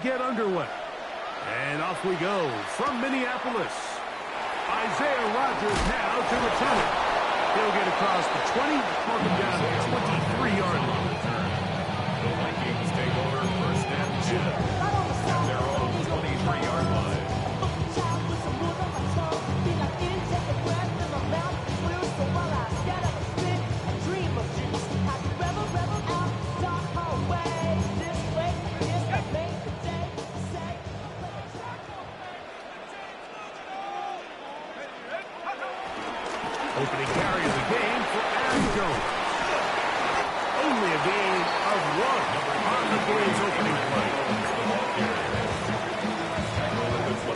get underway. And off we go from Minneapolis. Isaiah Rodgers now to return it. He'll get across the 20, mark him down to the 23-yard line. The Vikings take over first and 10 at their own 23-yard line. Opening carry of the game for Aaron Jones. Only a gain of 1 on the game's opening play.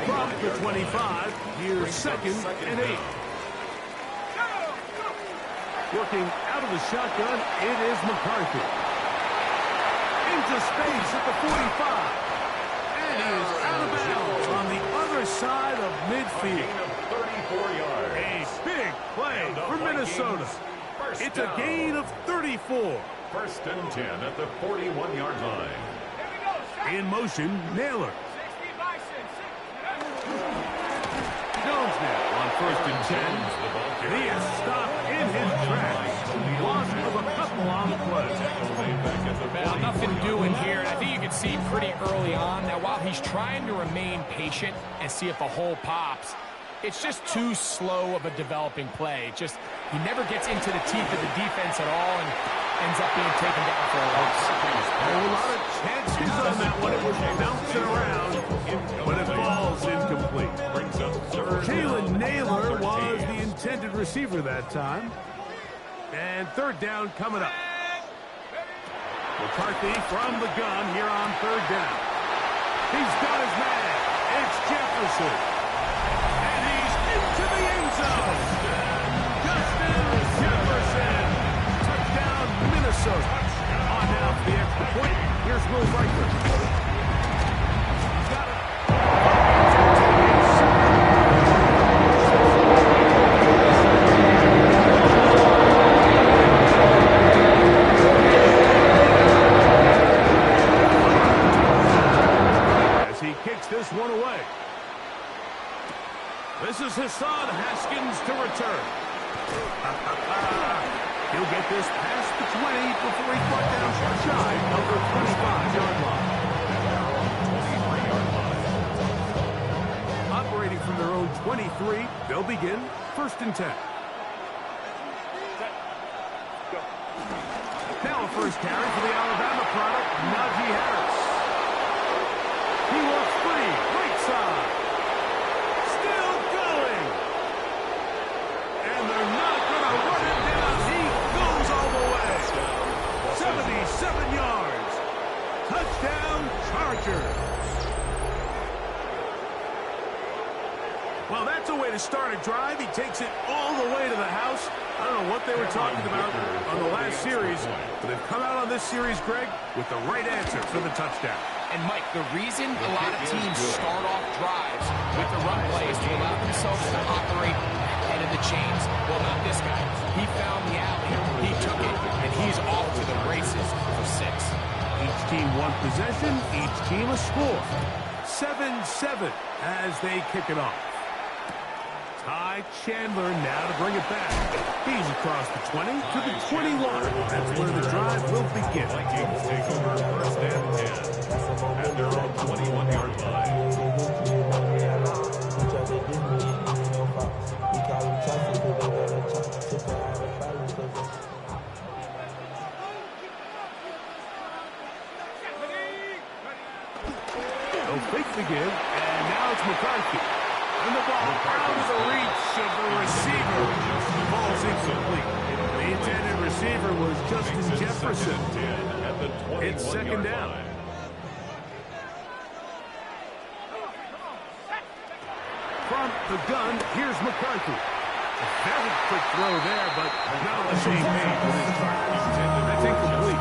From the 25, here's 2nd and 8. Working out of the shotgun, it is McCarthy. Into space at the 45. And he is out of bounds on the other side of midfield. 34 yards. A big play for Minnesota. It's a gain of 34. First and 10 at the 41-yard line. In motion, Naylor. Jones now on first and 10. And he is stopped in his tracks. Loss of a couple on the play. Well, nothing doing here, and I think you can see pretty early on. Now, while he's trying to remain patient and see if a hole pops, it's just too slow of a developing play. He never gets into the teeth of the defense at all and ends up being taken down for a loss. A lot of chances on that one. It was bouncing around, but it falls incomplete. Jalen Naylor was the intended receiver that time. And third down coming up. McCarthy from the gun here on third down. He's got his man. It's Jefferson. And he's into the end zone. Justin Jefferson. Touchdown, Minnesota. On now for the extra point. Here's Will Reichert. He's got it. This one away. This is Hassan Haskins to return. He'll get this past the 20 before he brought down shy of the 25-yard line. Operating from their own 23, they'll begin first and 10. Now a first carry for the Alabama product, Najee Harris. He walks free, right side. Still going. And they're not going to run him down. He goes all the way. 77 yards. Touchdown, Chargers. Well, that's a way to start a drive. He takes it all the way to the house. I don't know what they were talking about on the last series, but they've come out on this series, Greg, with the right answer for the touchdown. And, Mike, the reason a lot of teams start off drives with the run play is to allow themselves to operate ahead of the chains. Well, not this guy. He found the alley, he took it, and he's off to the races for 6. Each team one possession, each team a score. 7-7 as they kick it off. Ty Chandler now to bring it back. He's across the 20 to the 21. That's where the drive will begin. Vikings take over first and 10 at their own 21-yard line. They'll fake the give, and now it's McCarthy. And the ball out of the reach of the receiver. The ball's incomplete. The intended receiver was Justin Jefferson. It's second down. From the gun, here's McCarthy. A very quick throw there, but not on the same page with his target. That's incomplete.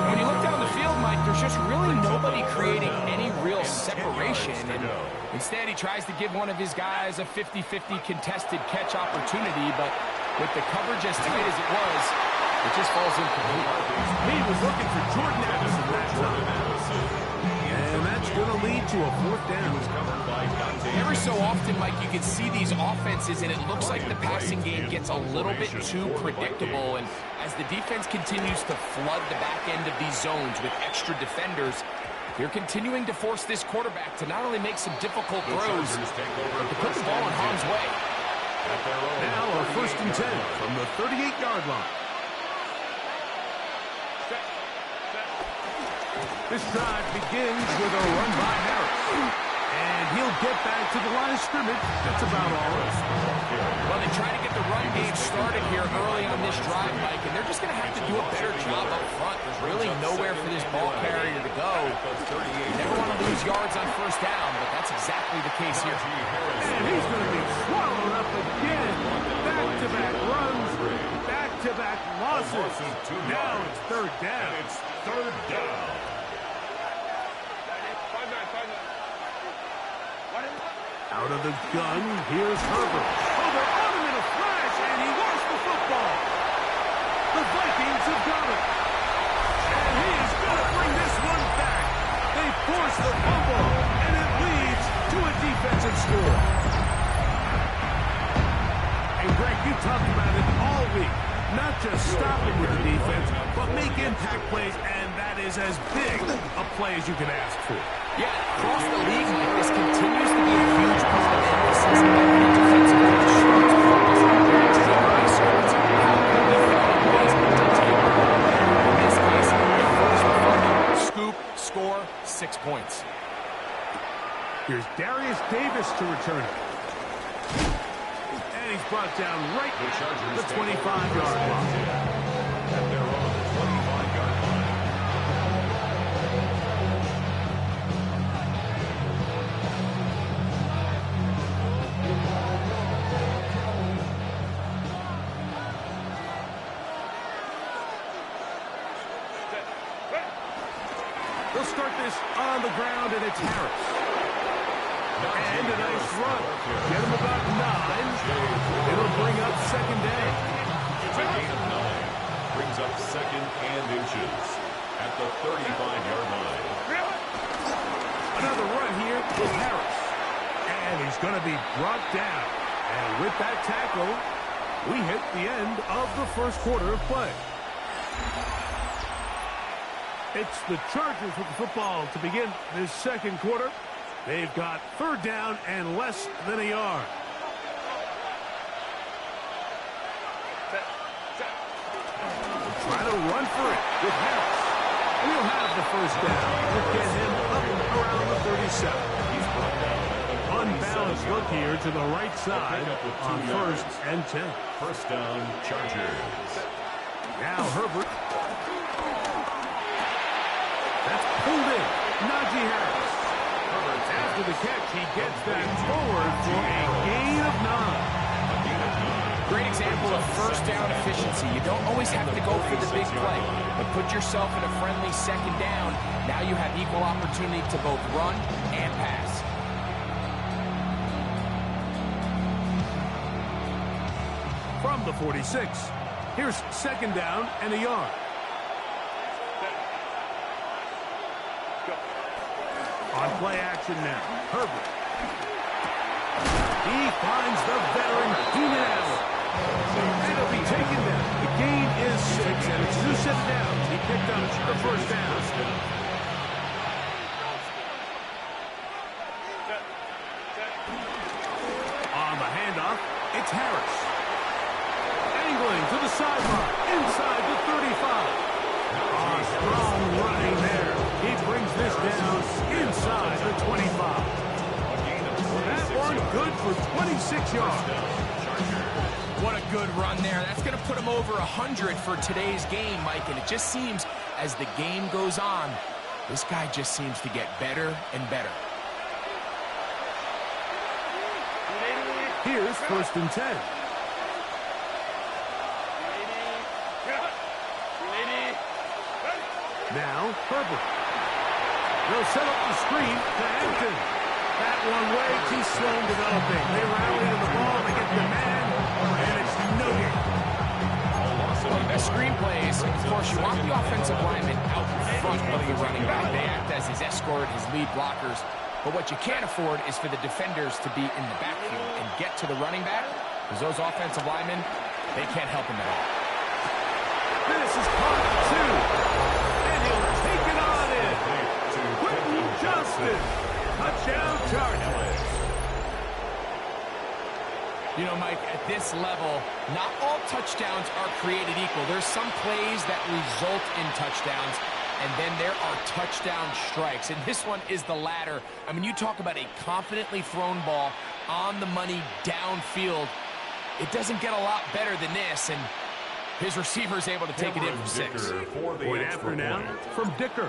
When you look down the field, Mike, there's just really nobody creating any real separation. And instead, he tries to give one of his guys a 50-50 contested catch opportunity, but with the coverage as tight as it was, it just falls incomplete. He was looking for Jordan Addison that time. And It's going to lead to a fourth down. Every so often, Mike, you can see these offenses, and it looks like the passing game gets a little bit too predictable. And as the defense continues to flood the back end of these zones with extra defenders, they're continuing to force this quarterback to not only make some difficult throws, but to put the ball in harm's way. Now a 1st and 10 from the 38-yard line. This drive begins with a run by Harris. And he'll get back to the line of scrimmage. That's about all. Well, they try to get the run game started here early on this drive, Mike, and they're just going to have to do a better job up front. There's really nowhere for this ball carrier to go. You never want to lose yards on 1st down, but that's exactly the case here. And he's going to be swallowed up again. Back-to-back runs, back-to-back losses. Now it's 3rd down. It's 3rd down. Out of the gun, here's Herbert. Oh, they're on him in a flash, and he lost the football. The Vikings have got it. And he is going to bring this one back. They force the fumble, and it leads to a defensive score. And Greg, you talked about it all week. Not just stopping with the defense, but make impact plays, and that is as big a play as you can ask for. Yeah, across the league, Mike, this continues to be a huge point of emphasis. Every defensive coach should focus on their team research. How can we find ways to take the ball? In this case, they force the fumble, scoop, score, 6 points. Here's Darius Davis to return it. And he's brought down right at the 25-yard line. At their own 25-yard line. They'll start this on the ground, and it's Harris. And a nice run. Get him about 9. It'll bring up 2nd down. It's a gain of 9. Brings up 2nd and inches at the 35-yard line. Another run here with Harris. And he's going to be brought down. And with that tackle, we hit the end of the 1st quarter of play. It's the Chargers with the football to begin this 2nd quarter. They've got 3rd down and less than a yard. Try to run for it with Harris. And he'll have the 1st down. We'll get him up around the 37. He's brought down. Unbalanced look here to the right side on 1st and 10. 1st down, Chargers. Now Herbert. That's pulled in. Najee Harris. After the catch, he gets that forward for a gain of 9. Great example of 1st down efficiency. You don't always have to go for the big play, but put yourself in a friendly 2nd down. Now you have equal opportunity to both run and pass. From the 46, here's 2nd down and a yard. On play action now, Herbert. He finds the veteran Keenan Allen. And it'll be taken down. The gain is 6, and it's 2 set down. He picked up the 1st down. On the handoff, it's Harris. Angling to the sideline, inside the 35. Strong running there. He brings this down inside the 25. That one good for 26 yards. What a good run there. That's going to put him over 100 for today's game, Mike. And it just seems as the game goes on, this guy just seems to get better and better. Here's 1st and 10. Now, Herbert. They'll set up the screen to Hampton. That one way too slow in developing. They rally to the ball, they get the man, and it's no gain. Well, the best screenplay is, of course, you want the offensive lineman out in front of the running back. They act as his escort, his lead blockers. But what you can't afford is for the defenders to be in the backfield and get to the running back, because those offensive linemen, they can't help him at all. This is part two. And he'll take it on in. Quentin Johnston. Touchdown Chargers. You know, Mike, at this level, not all touchdowns are created equal. There's some plays that result in touchdowns, and then there are touchdown strikes. And this one is the latter. I mean, you talk about a confidently thrown ball on the money downfield. It doesn't get a lot better than this, and his receiver is able to take it in for 6. Point after now from Dicker.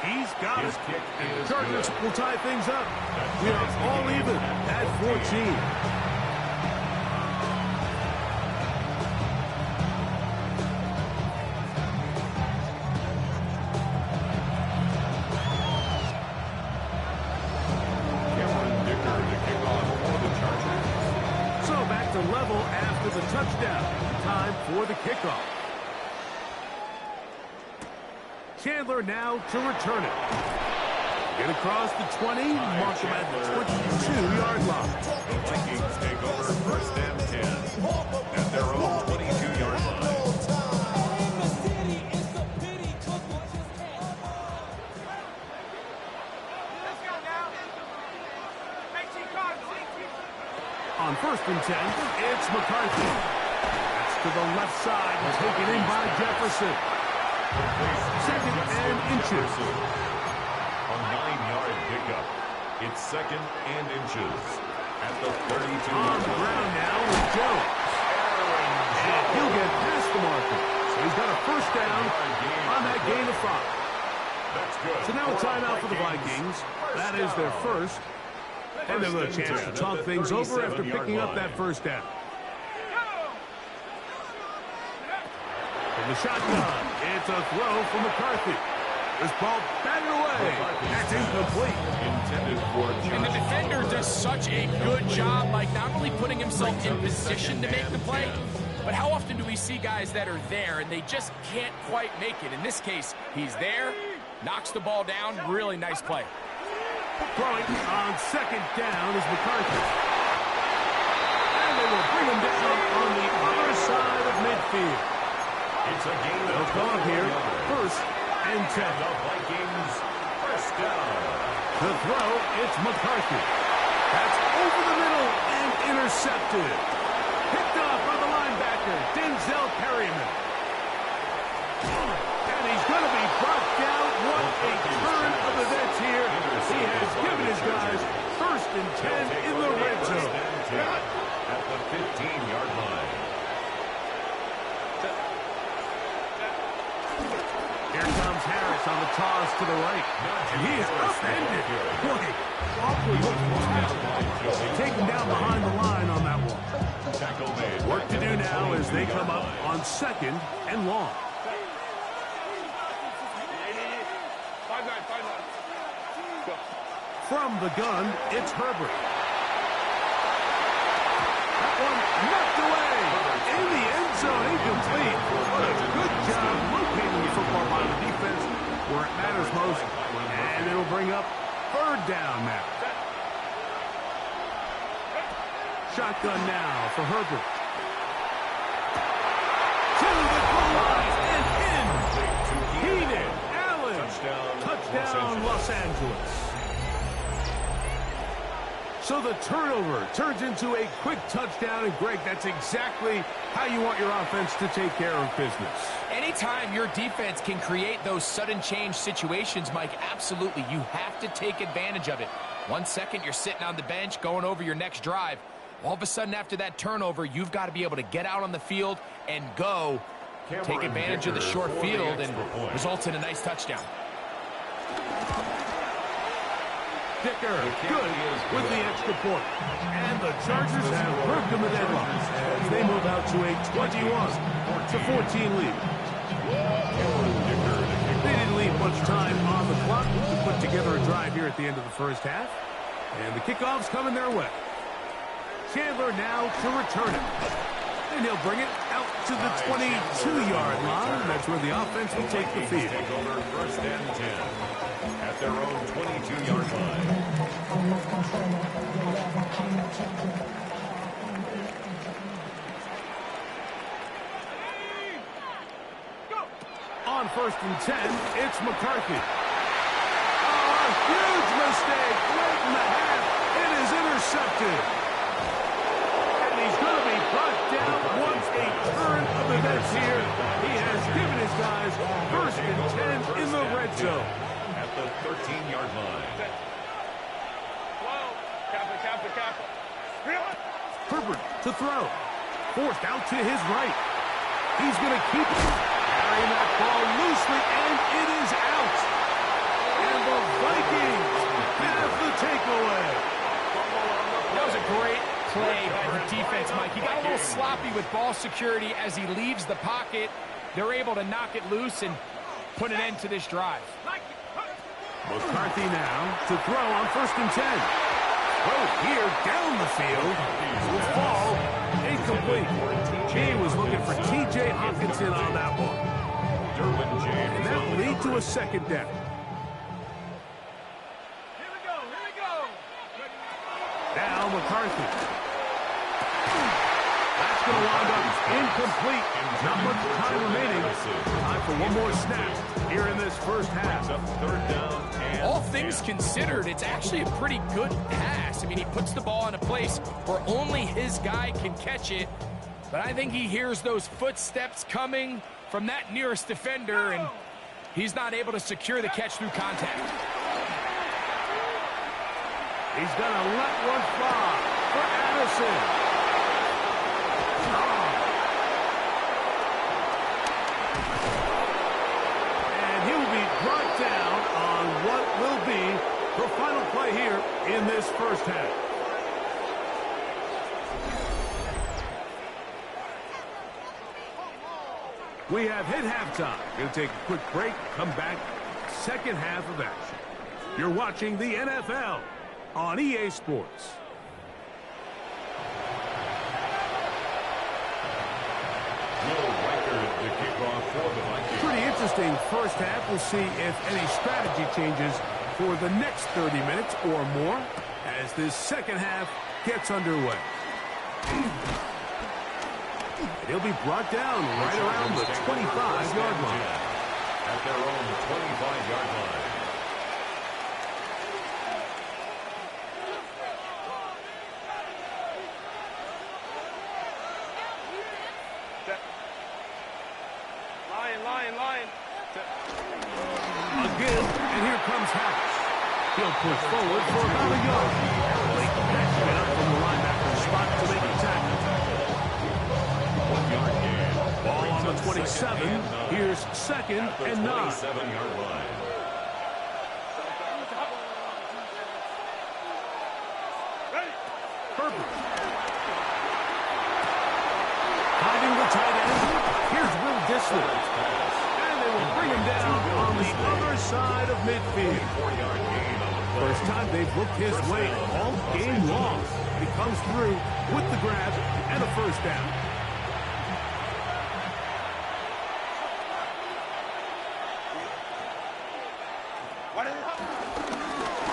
He's got it. And the Chargers will tie things up. We are all even at 14. So back to level after the touchdown. Time for the kickoff. Chandler now to return it. Get across the 20, mark him at the 22-yard line. The Vikings take over first and 10 at their own 22-yard line. On first and 10, it's McCarthy. That's to the left side, taken in by Jefferson. Second and inches. A 9-yard pickup. It's second and inches at the 32. On the ground now with Jones. And he'll get past the marker. So he's got a first down on that gain of 5. That's good. So now a timeout for the Vikings. That is their first. And they'll have a chance to talk things over after picking up that first down. From the shotgun, it's a throw from McCarthy. This ball batted away. That's incomplete. Intended for And the defender does such a good job, like not only putting himself in position to make the play, but how often do we see guys that are there and they just can't quite make it? In this case, he's there, knocks the ball down. Really nice play. Throwing on second down is McCarthy. And they will bring him down on the other side of midfield. It's a game They'll come up here, first and 10. The Vikings first down. The throw, it's McCarthy. That's over the middle and intercepted. Picked off by the linebacker, Denzel Perryman. And he's going to be brought down. What a turn of events here. He has given his guys first and 10 in the red zone. At the 15-yard line. Here comes Harris on the toss to the right. And he is upended. Boy, awfully looking tackle. Taken down behind the line on that one. Tackle made. Work to do now as they come up on second and long. From the gun, it's Herbert. That one knocked away. In the end zone, incomplete. What a good job locating the football by the defense where it matters most. And it'll bring up third down now. Shotgun now for Herbert. To the goal line and in. Keenan Allen. Touchdown, Los Angeles. So the turnover turns into a quick touchdown, and Greg, that's exactly how you want your offense to take care of business. Anytime your defense can create those sudden change situations, Mike, absolutely, you have to take advantage of it. 1 second, you're sitting on the bench going over your next drive. All of a sudden, after that turnover, you've got to be able to get out on the field and go. Take advantage of the short field and results in a nice touchdown. Dicker, good with the extra point. And the Chargers have worked them the deadline as they move out to a 21-14 lead. They didn't leave much time on the clock to put together a drive here at the end of the first half. And the kickoff's coming their way. Chandler now to return it. And he'll bring it out to the 22-yard line. That's where the offense will take the field. Take over first and 10 at their own 22-yard line. On first and 10, it's McCarthy. Oh, a huge mistake late in the half. It is intercepted. And he's going to be brought down once a turn of events here. He has given his guys first and 10 in the red zone. At the 13-yard line. Herbert to throw. Forced out to his right. He's going to keep it. Carrying that ball loosely, and it is out. And the Vikings have the takeaway. That was a great play by the defense, Mike. He got a little sloppy with ball security as he leaves the pocket. They're able to knock it loose and put an end to this drive. McCarthy now to throw on first and 10. Throw here down the field. Will fall incomplete. He was looking for T.J. Hawkinson on that one. And that will lead to a second down. Here we go. Now McCarthy. That's going to wind up incomplete. Not much time remaining. Time for one more snap here in this first half. Third down. All things considered, it's actually a pretty good pass. I mean, he puts the ball in a place where only his guy can catch it. But I think he hears those footsteps coming from that nearest defender, and he's not able to secure the catch through contact. He's going to let one fly for Addison. And he will be brought down on what will be the final play here in this first half. We have hit halftime. Going to take a quick break, come back, second half of action. You're watching the NFL on EA Sports. Pretty interesting first half. We'll see if any strategy changes for the next 30 minutes or more as this second half gets underway. He'll be brought down right around the 25-yard line. At their own 25-yard line. Line. Again, and here comes Harris. He'll push forward for about a yard. Late catching it up from the linebacker's spot to make the tackle. 1 yard gain. Ball on the 27. Here's second and 9. 27-yard line. Herbert. Finding the tight end. Here's Will Dissler. And they will bring him down on the other side of midfield. 4-yard gain on the play. First time they've looked his way all game long. He comes through with the grab and a first down.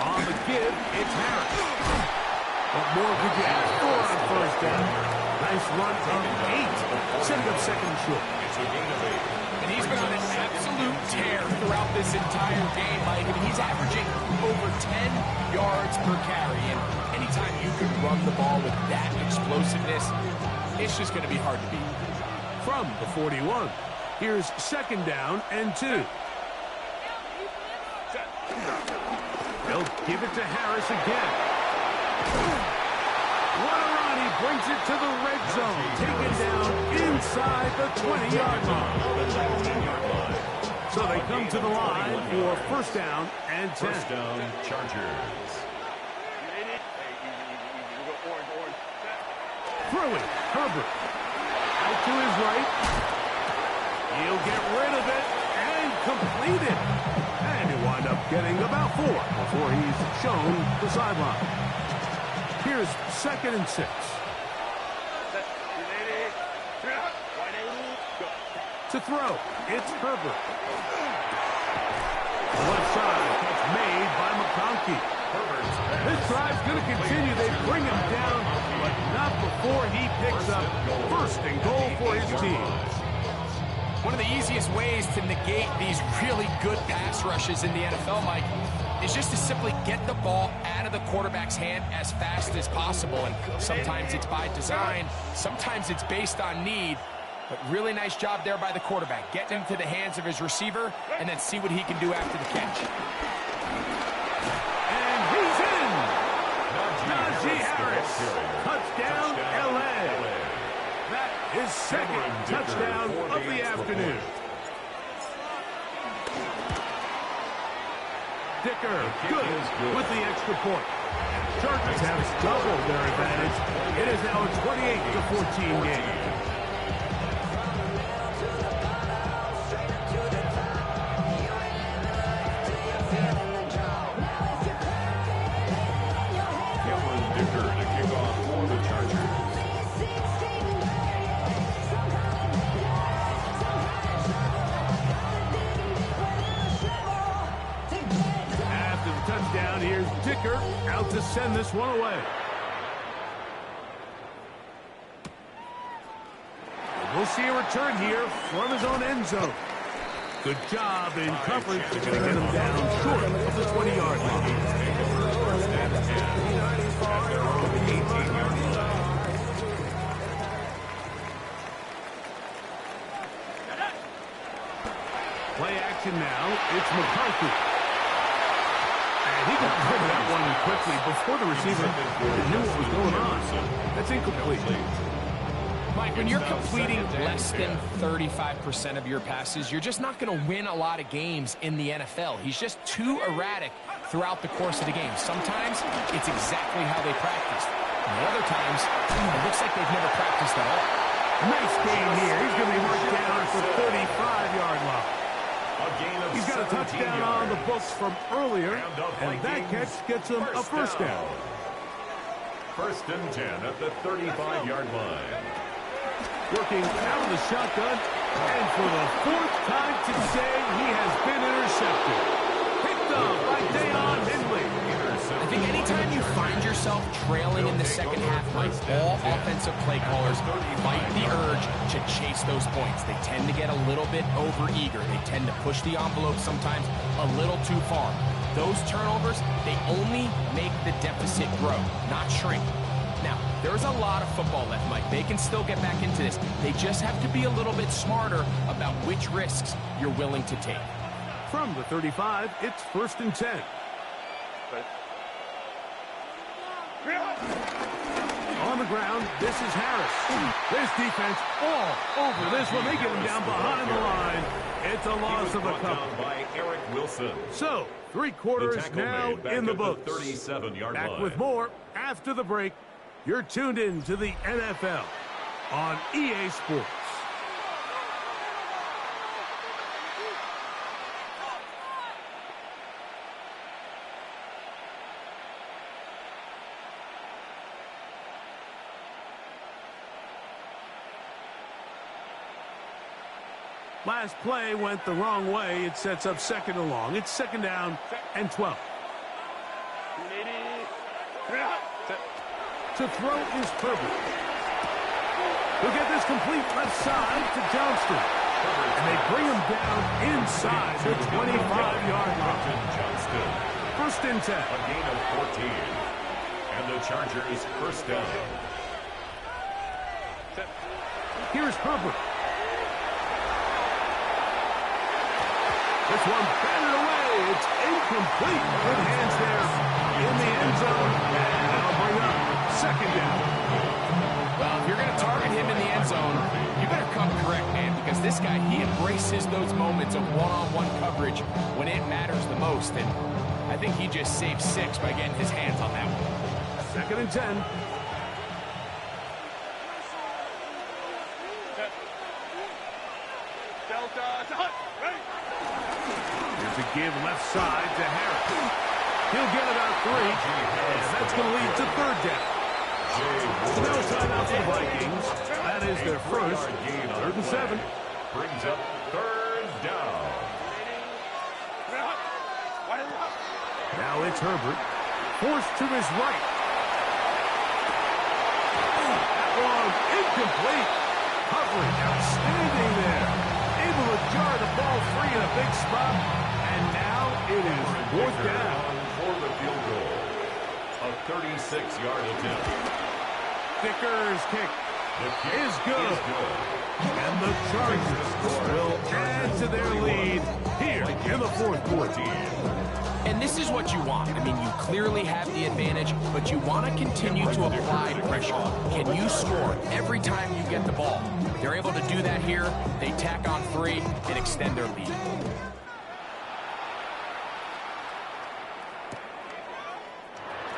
On the give, it's Harris. What more could you ask for on first down? Nice run of 8. Setting up second and short. It's a gain of 8. And he's been on an absolute tear throughout this entire game, Mike. I mean, he's averaging over 10 yards per carry. And anytime you can run the ball with that explosiveness, it's just going to be hard to beat. From the 41, here's second down and 2. They'll give it to Harris again. What a run. He brings it to the red zone. Taken down inside the 20-yard line. So they come to the line for first down and 10. First down, Chargers. Throwing, Herbert. Out to his right. He'll get rid of it and complete it. And he'll wind up getting about 4 before he's shown the sideline. Here's second and 6. To throw, it's Herbert. Left side, catch made by McConkey. This drive's going to continue. They bring him down, but not before he picks up first and goal for his team. One of the easiest ways to negate these really good pass rushes in the NFL, Mike, is just to simply get the ball out of the quarterback's hand as fast as possible. And sometimes it's by design, sometimes it's based on need. But really nice job there by the quarterback. Getting into the hands of his receiver and then see what he can do after the catch. And he's in! Najee Harris. Touchdown, L.A. That is second touchdown of the afternoon. Dicker, good with the extra point. Chargers have doubled their advantage. It is now a 28-14 game. Here's Dicker out to send this one away. We'll see a return here from his own end zone. Good job in coverage to get him down short of the 20-yard line. Play action now. It's McCarthy. He got rid of that one quickly before the receiver knew what was going on. That's incomplete. Mike, when you're completing less than 35% of your passes, you're just not going to win a lot of games in the NFL. He's just too erratic throughout the course of the game. Sometimes it's exactly how they practiced. And other times, it looks like they've never practiced at all. Nice game here. He's going to be marked down for 35-yard line. He's got a touchdown on the books from earlier, and that catch gets him a first down. First and 10 at the 35-yard line. Working out of the shotgun, and for the fourth time today, he has been intercepted. Picked up by Dayon Henley. I think anytime you find yourself trailing in the second half, Mike, all offensive play callers fight the urge to chase those points. They tend to get a little bit overeager. They tend to push the envelope sometimes a little too far. Those turnovers, they only make the deficit grow, not shrink. Now, there's a lot of football left, Mike. They can still get back into this. They just have to be a little bit smarter about which risks you're willing to take. From the 35, it's first and 10. On the ground, this is Harris. This defense all over this one. They get him down behind the line. It's a loss of a couple. By Eric Wilson. So, 3 quarters now in the books. 37-yard Back line. with more after the break. You're tuned in to the NFL on EA Sports. Last play went the wrong way. It sets up second and long. It's second down and 12. To throw is Herbert. He'll get this complete left side to Johnston. And they bring him down inside the 25-yard line. Johnston. First and 10. A gain of 14. And the Chargers first down. Here's Herbert. This one batted away. It's incomplete. Good hands there in the end zone. And that'll bring up second down. Well, if you're going to target him in the end zone, you better come correct, man, because this guy, he embraces those moments of one-on-one coverage when it matters the most. And I think he just saved 6 by getting his hands on that one. Second and 10. Here's a give left side to Harris. He'll get about 3, and that's going to lead to third down. So now it's time out for the Vikings. That is is their first. Gain on 3rd and 7. Brings up 3rd down. Now it's Herbert. Forced to his right. That one incomplete. Covering outstanding there. Able to jar the ball free in a big spot. And now it is 4th down. For the field goal. A 36-yard attempt. Vicker's kick The kick is good. And the Chargers will add to their lead here in the 4th quarter. And this is what you want. I mean, you clearly have the advantage, but you want to continue to apply pressure. Can you score every time you get the ball? They're able to do that here. They tack on 3 and extend their lead.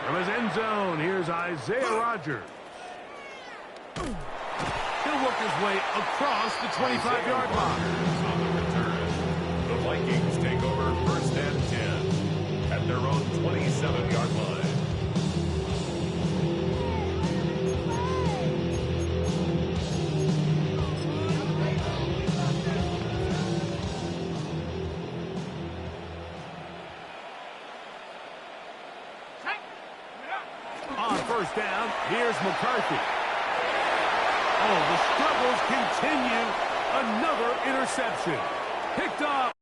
From his end zone, here's Isaiah Rodgers. He'll work his way across the 25-yard line. On the return, the Vikings take over 1st and 10 at their own 27-yard line. On 1st down, here's McCarthy. Oh, the struggles continue. Another interception. Picked off.